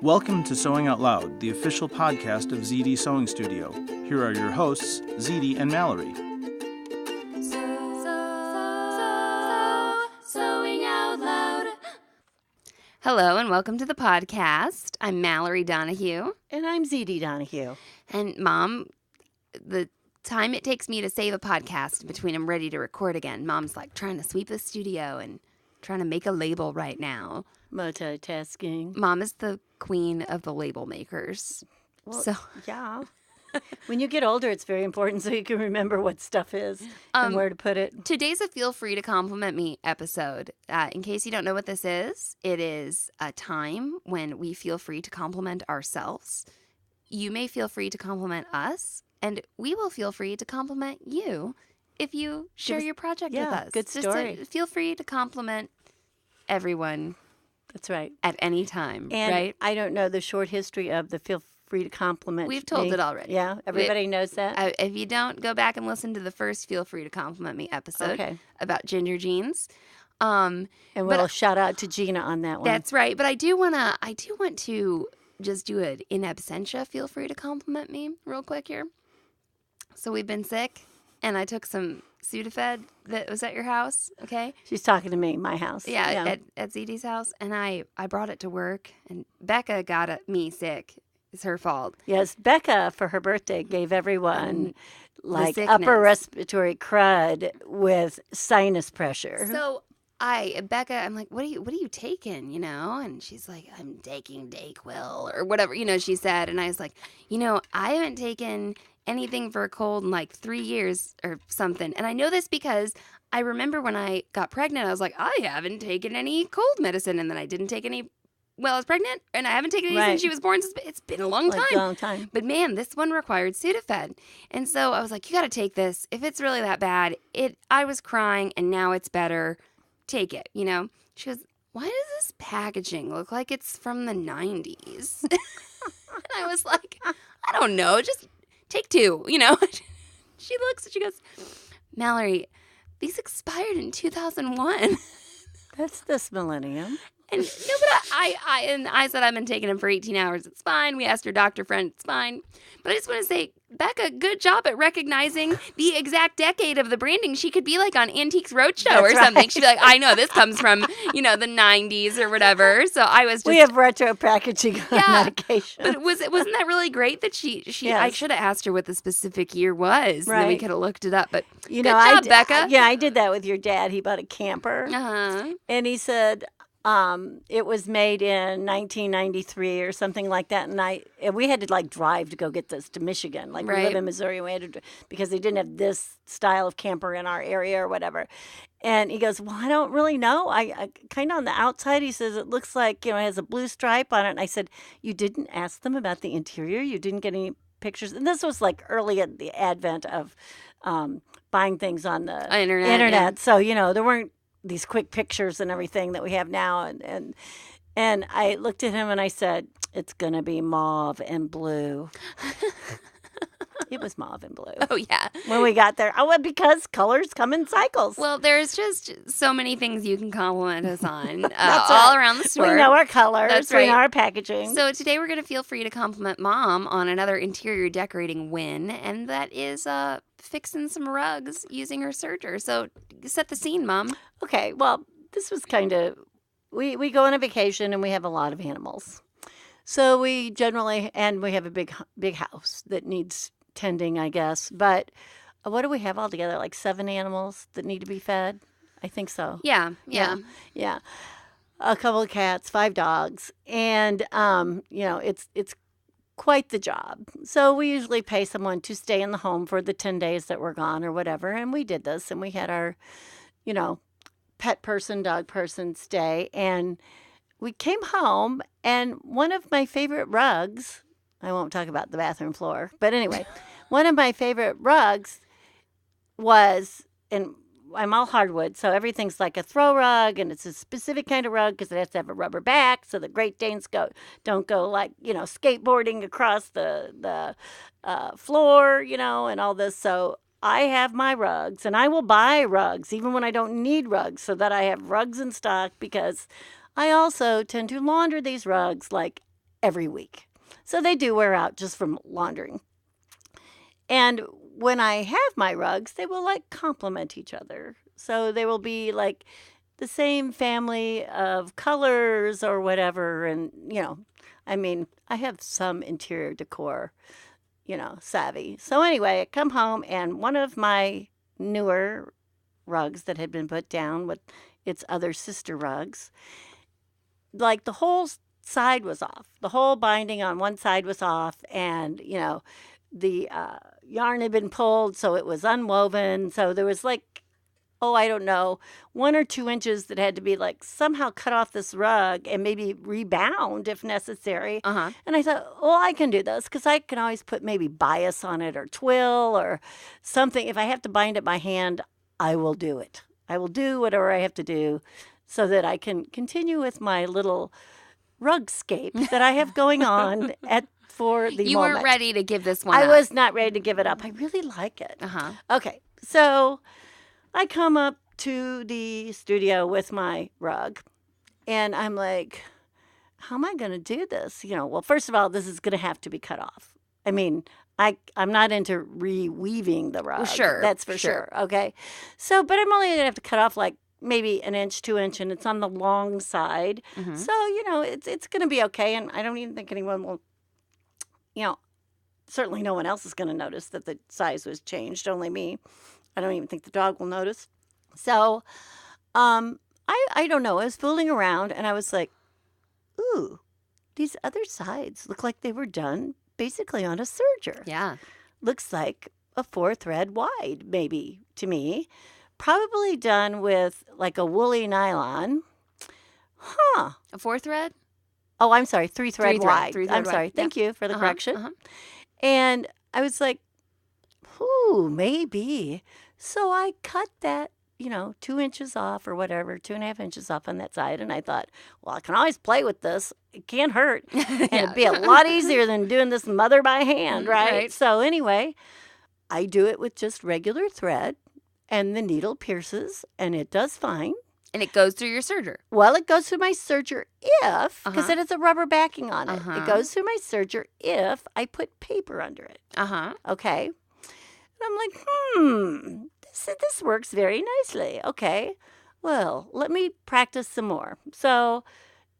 Welcome to Sewing Out Loud, the official podcast of Zede Sewing Studio. Here are your hosts, Zede and Mallory. Sewing Out Loud. Hello and welcome to the podcast. I'm Mallory Donahue. And I'm Zede Donahue. And Mom, the time it takes me to save a podcast between I'm ready to record again, Mom's like trying to sweep the studio and trying to make a label right now. Multitasking. Mom is the queen of the label makers. Well, yeah. When you get older, it's very important so you can remember what stuff is and where to put it. Today's a Feel Free to Compliment Me episode. In case you don't know what this is, it is a time when we feel free to compliment ourselves. You may feel free to compliment us, and we will feel free to compliment you if you share your project with us. Good story. Just feel free to compliment everyone. That's right. At any time, and right? I don't know the short history of the feel free to compliment. We've told it already. Yeah, everybody knows that. If you don't, go back and listen to the first Feel Free to Compliment Me episode about ginger jeans. And we'll shout out to Gina on that one. That's right. But I do want to just do it in absentia. Feel free to compliment me real quick here. So we've been sick, and I took some Sudafed that was at your house, okay? She's talking to me, my house. Yeah. At Zede's house. And I brought it to work, and Becca got me sick. It's her fault. Yes, Becca, for her birthday, gave everyone upper respiratory crud with sinus pressure. So Becca, I'm like, what are you taking, you know? And she's like, I'm taking Dayquil or whatever, she said. And I was like, I haven't taken anything for a cold in like 3 years or something. And I know this because I remember when I got pregnant, I was like, I haven't taken any cold medicine. And then I didn't take any. Well, I was pregnant, and I haven't taken any since she was born. It's been a long time. But, man, this one required Sudafed. And so I was like, you got to take this. If it's really that bad, I was crying, and now it's better. Take it, She goes, why does this packaging look like it's from the 90s? And I was like, I don't know. Just take two, She looks and she goes, Mallory, these expired in 2001. That's this millennium. And but I said I've been taking them for 18 hours. It's fine. We asked her doctor friend. It's fine. But I just want to say, Becca, good job at recognizing the exact decade of the branding. She could be like on Antiques Roadshow or something. She'd be like, I know this comes from, the 90s or whatever. So I was just... We have retro packaging on medication. But wasn't that really great that she yes. I should have asked her what the specific year was. Right. And then we could have looked it up. But good job, Becca. I did that with your dad. He bought a camper. Uh-huh. And he said... it was made in 1993 or something like that, and we had to drive to go get this to Michigan. We live in Missouri, we had to, because they didn't have this style of camper in our area or whatever. And he goes, well, I don't really know. I kind of on the outside, he says, it looks like, it has a blue stripe on it. And I said, you didn't ask them about the interior? You didn't get any pictures? And this was early in the advent of buying things on the internet. Yeah. So, there weren't these quick pictures and everything that we have now. And I looked at him and I said, it's going to be mauve and blue. It was mauve and blue. Oh, yeah. When we got there. Because colors come in cycles. Well, there's just so many things you can compliment us on all around the store. We know our colors. That's right. We know our packaging. So today we're going to feel free to compliment Mom on another interior decorating win, and that is fixing some rugs using her serger. So set the scene, Mom. Okay. Well, this was kind of... We go on a vacation and we have a lot of animals. So we generally... And we have a big house that needs... tending, I guess. But what do we have altogether? 7 animals that need to be fed? I think so. Yeah. A couple of cats, 5 dogs. And, it's quite the job. So we usually pay someone to stay in the home for the 10 days that we're gone or whatever. And we did this. And we had our, pet person, dog person stay. And we came home and one of my favorite rugs... I won't talk about the bathroom floor. But anyway, one of my favorite rugs was, and I'm all hardwood, so everything's like a throw rug, and it's a specific kind of rug because it has to have a rubber back so the Great Danes don't go skateboarding across the floor, and all this. So I have my rugs, and I will buy rugs even when I don't need rugs so that I have rugs in stock because I also tend to launder these rugs every week. So they do wear out just from laundering. And when I have my rugs, they will like complement each other. So they will be like the same family of colors or whatever. And, I mean, I have some interior decor, savvy. So anyway, I come home and one of my newer rugs that had been put down with its other sister rugs, like the whole side was off. The whole binding on one side was off, and the yarn had been pulled, so it was unwoven. So there was like, I don't know, 1 or 2 inches that had to be like somehow cut off this rug and maybe rebound if necessary. Uh-huh. And I thought, I can do this because I can always put maybe bias on it or twill or something. If I have to bind it by hand, I will do it. I will do whatever I have to do so that I can continue with my little rugscape that I have going on for the You moment. weren't ready to give this one I up. was not ready to give it up. I really like it. Uh-huh. Okay, so I come up to the studio with my rug, and I'm like, how am I going to do this? Well, first of all, this is going to have to be cut off. I mean, I'm not into reweaving the rug. Well, sure. That's for sure. Okay. So, but I'm only going to have to cut off like maybe 1 inch, 2 inch, and it's on the long side. Mhm. So, it's going to be okay. And I don't even think anyone will, certainly no one else is going to notice that the size was changed, only me. I don't even think the dog will notice. So, I don't know. I was fooling around and I was like, ooh, these other sides look like they were done basically on a serger. Yeah. Looks like a 4-thread wide, maybe, to me. Probably done with like a woolly nylon. Huh. A 4-thread? Oh, I'm sorry, 3-thread 3-thread, wide. 3-thread I'm wide. sorry. Thank you for the Uh-huh, correction. uh-huh. And I was like, maybe. So I cut that, 2 inches off or whatever, 2.5 inches off on that side. And I thought, well, I can always play with this. It can't hurt. And it'd be a lot easier than doing this mother by hand, right? Right. So anyway, I do it with just regular thread and the needle pierces and it does fine. And it goes through your serger. Well, it goes through my serger if, because Uh-huh. it has a rubber backing on it. Uh-huh. It goes through my serger if I put paper under it. Uh-huh. Okay. And I'm like, this works very nicely. Okay. Well, let me practice some more. So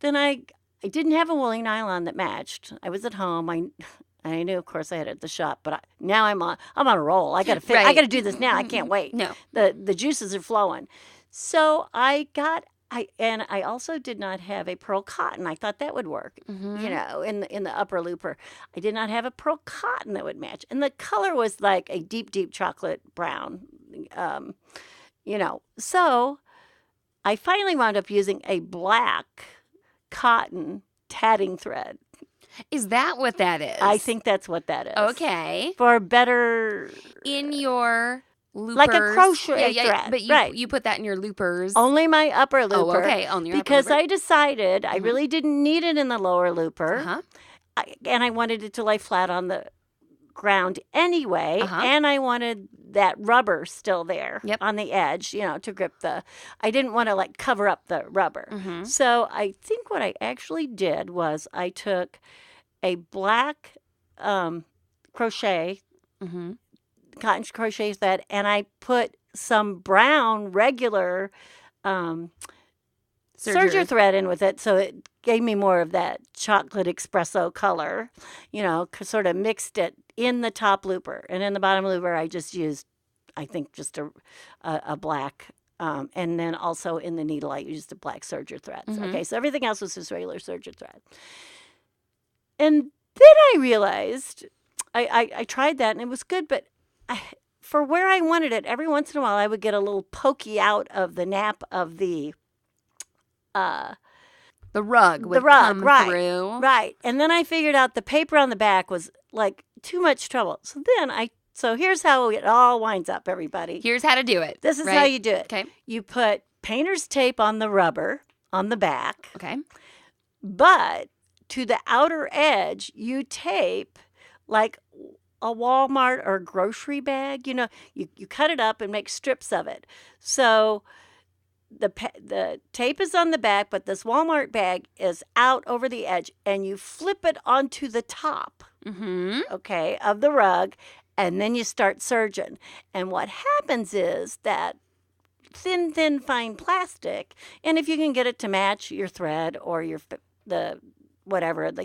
then I didn't have a woolly nylon that matched. I was at home. I knew, of course, I had it at the shop, but now I'm on a roll. I got to I Right. got to do this now. I can't wait. No. The juices are flowing. So I also did not have a pearl cotton. I thought that would work, Mhm. in the upper looper. I did not have a pearl cotton that would match. And the color was like a deep, deep chocolate brown, So I finally wound up using a black cotton tatting thread. Is that what that is? I think that's what that is. Okay. For better... In your loopers. Like a crochet yeah, thread, But right. you put that in your loopers. Only my upper looper. Oh, okay. On your Because upper looper. I decided I Mhm. really didn't need it in the lower looper. Uh-huh. And I wanted it to lay flat on the ground anyway. Uh-huh. And I wanted that rubber still there Yep. on the edge, to grip I didn't want to like cover up the rubber. Mhm. So I think what I actually did was I took a black crochet, Mhm. cotton crochet thread, and I put some brown regular serger thread in with it, so it gave me more of that chocolate espresso color, sort of mixed it in the top looper. And in the bottom looper, I just used, I think, just a black, and then also in the needle, I used a black serger threads. Mhm. Okay, so everything else was just regular serger thread. And then I realized, I tried that, and it was good, but for where I wanted it, every once in a while, I would get a little pokey out of the nap of the rug would rug, come right, through. right. And then I figured out the paper on the back was like too much trouble. So here's how it all winds up, everybody. Here's how to do it. This is right? how you do it. Okay. You put painter's tape on the rubber on the back, Okay. but to the outer edge, you tape like a Walmart or grocery bag. You cut it up and make strips of it. So the tape is on the back, but this Walmart bag is out over the edge, and you flip it onto the top, okay, of the rug, and then you start serging. And what happens is that thin, fine plastic, and if you can get it to match your thread or the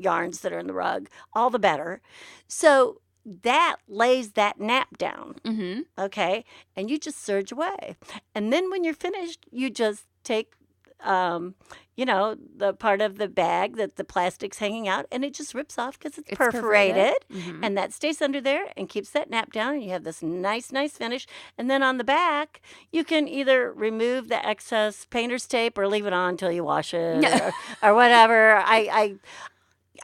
yarns that are in the rug, all the better. So that lays that nap down, okay? And you just serge away. And then when you're finished, you just take, the part of the bag that the plastic's hanging out, and it just rips off because it's perforated. And that stays under there and keeps that nap down, and you have this nice finish. And then on the back, you can either remove the excess painter's tape or leave it on until you wash it or whatever.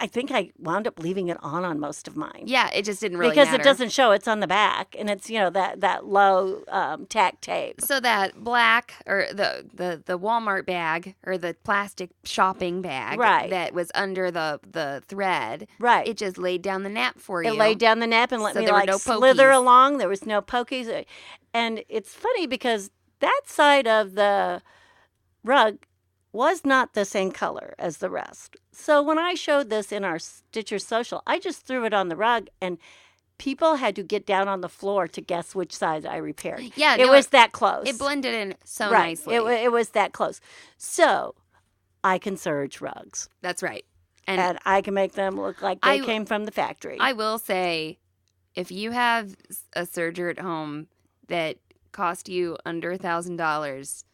I think I wound up leaving it on most of mine. Yeah, it just didn't really because matter. It doesn't show. It's on the back, and it's that low tack tape. So that black or the Walmart bag or the plastic shopping bag that was under the thread, it just laid down the nap for you. It laid down the nap and let me slither along. There was no pokies, and it's funny because that side of the rug was not the same color as the rest. So when I showed this in our Stitcher social, I just threw it on the rug, and people had to get down on the floor to guess which side I repaired. Yeah, it was that close. It blended in so nicely. It was that close. So I can serge rugs. That's right. And I can make them look like they came from the factory. I will say, if you have a serger at home that cost you under $1,000,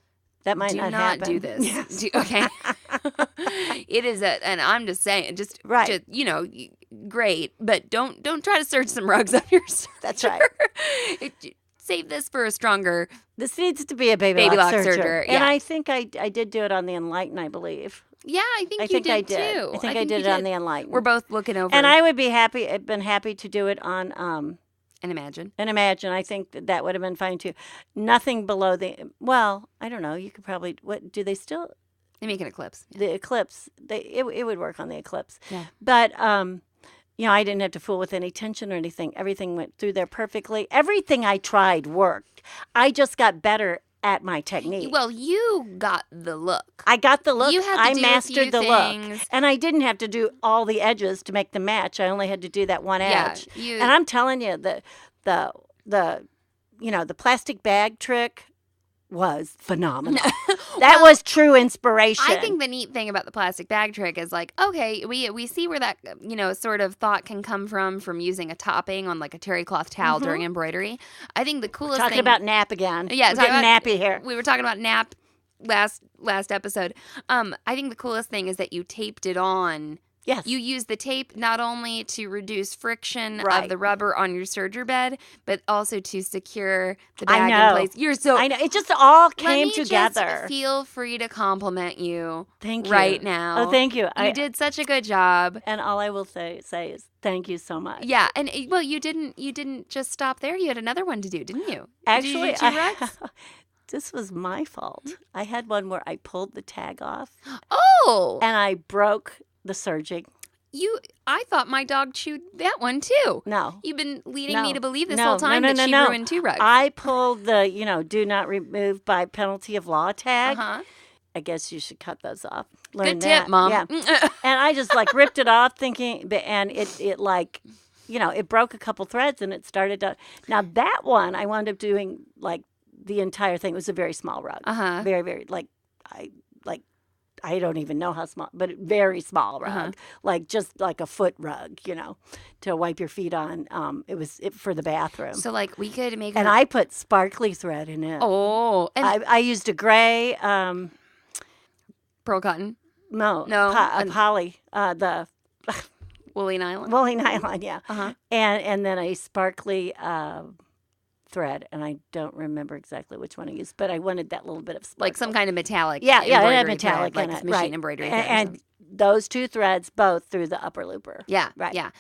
that might not happen. Do this. Yes. Okay. It is and I'm just saying, just great, but don't try to serge some rugs up your serger. That's right. Save this for a stronger. This needs to be a baby lock serger. Yeah. And I think I did do it on the Enlighten, I believe. Yeah, I think you did too. I think I did it on the Enlighten. We're both looking over. And I would be happy. I've been happy to do it on And Imagine. I think that would have been fine too. Nothing below I don't know. You could probably, what do they still? They make an Eclipse. The Eclipse. It would work on the Eclipse. Yeah. But, I didn't have to fool with any tension or anything. Everything went through there perfectly. Everything I tried worked. I just got better at my technique. Well, you got the look. I got the look. You had to mastered the things. Look. And I didn't have to do all the edges to make them match. I only had to do that one edge. And I'm telling you, the plastic bag trick was phenomenal. That was true inspiration. I think the neat thing about the plastic bag trick is okay, we see where that sort of thought can come from using a topping on a terry cloth towel during embroidery. I think the coolest talking thing about nap again. Yeah, we're getting nappy here. We were talking about nap last episode. I think the coolest thing is that you taped it on. Yes. You use the tape not only to reduce friction of the rubber on your serger bed, but also to secure the bag in place. I know. It just all came together. Just feel free to compliment you. Thank you. Right now. Oh, thank you. You did such a good job. And all I will say is thank you so much. Yeah, and you didn't just stop there. You had another one to do, didn't you? Actually, did you do 2 rugs? This was my fault. I had one where I pulled the tag off. Oh. And I broke the serging. I thought my dog chewed that one too. No. You've been leading me to believe this whole time that she ruined 2 rugs. I pulled the, do not remove by penalty of law tag. I guess you should cut those off. Good tip, Mom. Yeah. And I just ripped it off thinking, and it broke a couple threads and it started to. Now that one, I wound up doing the entire thing. It was a very small rug. Very, very, I don't even know how small, but very small rug, just a foot rug, to wipe your feet on. It was for the bathroom. So we could make. And I put sparkly thread in it. Oh, and I used a gray. Pearl cotton. No, poly. The woolly nylon. Woolly nylon, yeah. And then a sparkly. Thread, and I don't remember exactly which one I used, but I wanted that little bit of sparkle. Some kind of metallic. Yeah, it had metallic thread, in it, machine embroidery. And those 2 threads both through the upper looper. Yeah, right. Yeah.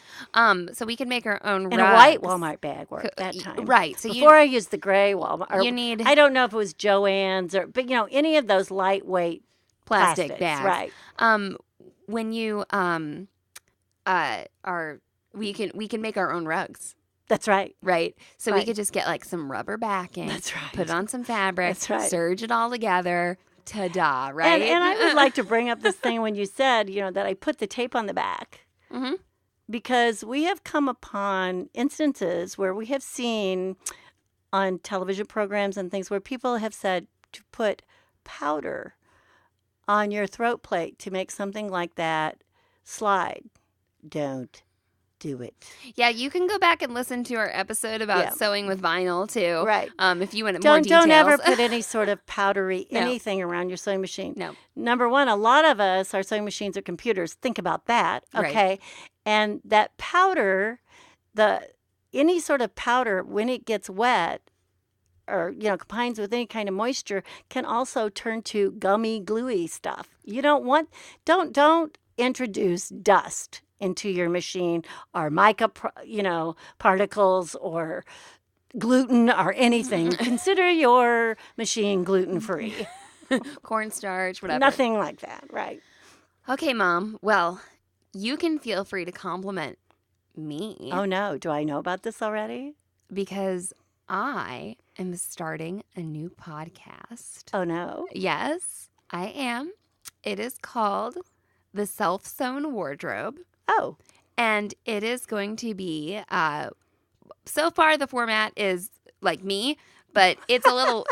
So we can make our own. And a white Walmart bag worked that time. Right. So before I used the gray Walmart, you need. I don't know if it was Joann's but any of those lightweight plastic bags. Right. When you we can make our own rugs. That's right. Right. So we could just get some rubber backing. That's right. Put on some fabric. That's right. Serge it all together. Ta-da, right? And I would like to bring up this thing when you said, that I put the tape on the back. Mm-hmm. Because we have come upon instances where we have seen on television programs and things where people have said to put powder on your throat plate to make something like that slide. Don't do it. Yeah, you can go back and listen to our episode about sewing with vinyl too. Right. If you want more details. Don't ever put any sort of powdery anything around your sewing machine. No. Number one, a lot of us, our sewing machines are computers. Think about that. Okay. Right. And that powder, any sort of powder, when it gets wet or, combines with any kind of moisture, can also turn to gummy, gluey stuff. You don't introduce dust into your machine or mica, particles or gluten or anything. Consider your machine gluten-free. Cornstarch, whatever. Nothing like that, right? Okay, Mom. Well, you can feel free to compliment me. Oh, no. Do I know about this already? Because I am starting a new podcast. Oh, no. Yes, I am. It is called The Self-Sewn Wardrobe. Oh. And it is going to be, so far the format is like me, but it's a little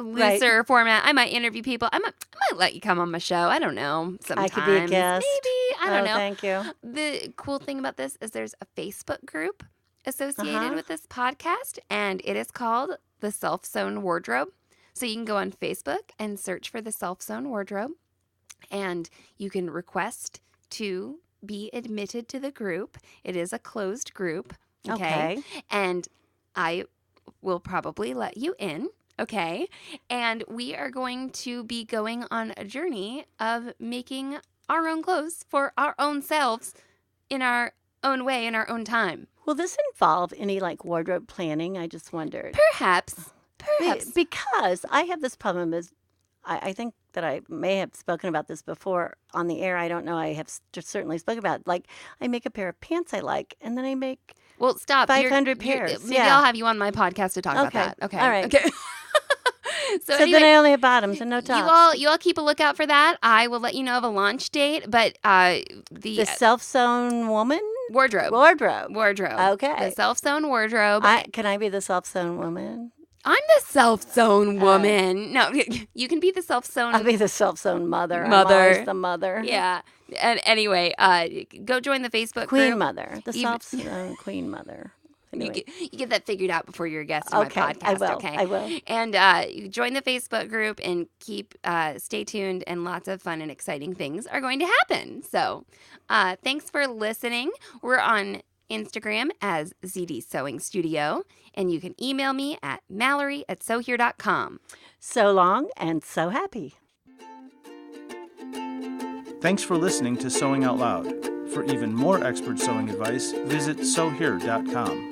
looser format. I might interview people. I might let you come on my show. I don't know. Sometimes. I could be a guest. Maybe. I don't know. Thank you. The cool thing about this is there's a Facebook group associated with this podcast, and it is called The Self-Sewn Wardrobe. So you can go on Facebook and search for The Self-Sewn Wardrobe, and you can request to be admitted to the group. It is a closed group. Okay. And I will probably let you in. Okay. And we are going to be going on a journey of making our own clothes for our own selves in our own way, in our own time. Will this involve any wardrobe planning? I just wondered. Perhaps. Because I have this problem is I think that I may have spoken about this before on the air. I don't know. I have certainly spoken about it. I make a pair of pants I like, and then I make 500 pairs. Maybe I'll have you on my podcast to talk about that. Okay. All right. Okay. So anyway, then I only have bottoms and no tops. You all keep a lookout for that. I will let you know of a launch date, but the self-sewn woman? Wardrobe. Okay. The self-sewn wardrobe. Can I be the self-sewn woman? I'm the self-sewn woman. No, you can be the self-sewn. I'll be the self-sewn mother. I'm always the mother. Yeah. And anyway, go join the Facebook Queen group. Mother. The self-sewn Queen Mother. Anyway. You get that figured out before you're a guest on my podcast. I will. And you join the Facebook group and stay tuned, and lots of fun and exciting things are going to happen. So thanks for listening. We're on Instagram as Zede Sewing Studio, and you can email me at mallory@sewhere.com. So long and so happy. Thanks for listening to Sewing Out Loud. For even more expert sewing advice, visit sewhere.com.